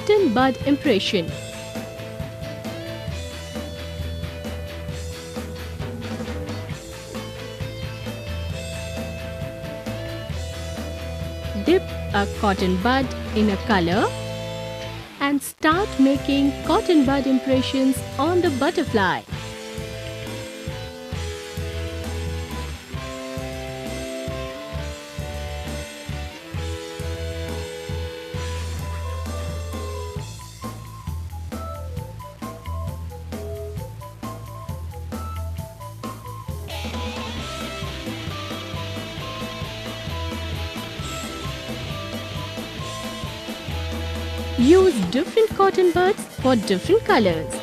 cotton bud impression. Dip a cotton bud in a color and start making cotton bud impressions on the butterfly. Use different cotton buds for different colors.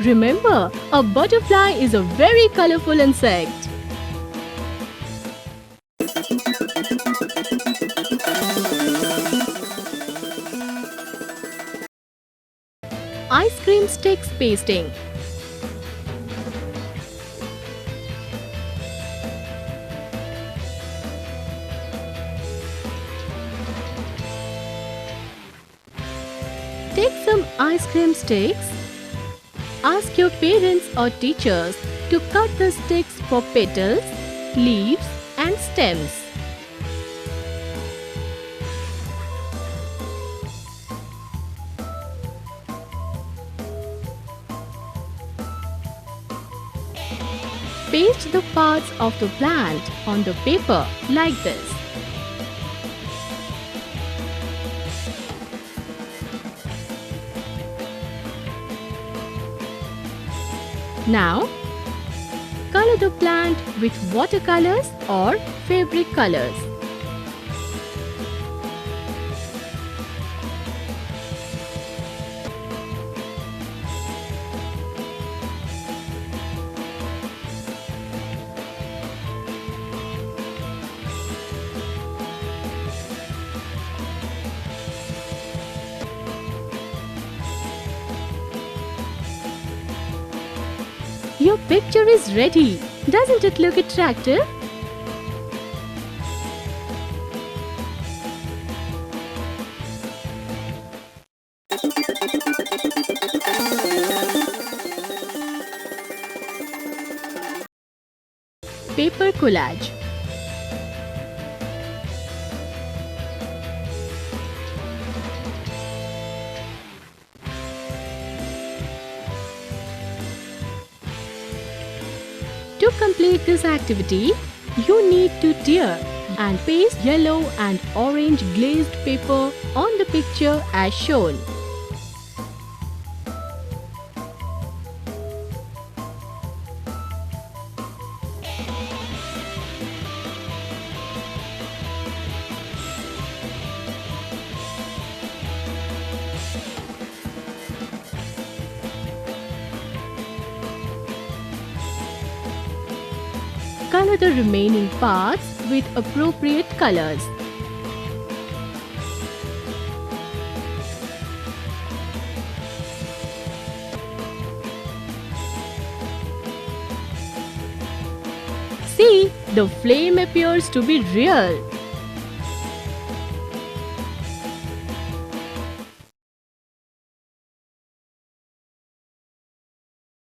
Remember, a butterfly is a very colorful insect. Ice cream sticks pasting. Take some ice cream sticks. Ask your parents or teachers to cut the sticks for petals, leaves and stems. Paste the parts of the plant on the paper like this. Now, color the plant with watercolors or fabric colors. Your picture is ready. Doesn't it look attractive? Paper collage. To complete this activity, you need to tear and paste yellow and orange glazed paper on the picture as shown. Color the remaining parts with appropriate colors. See, the flame appears to be real.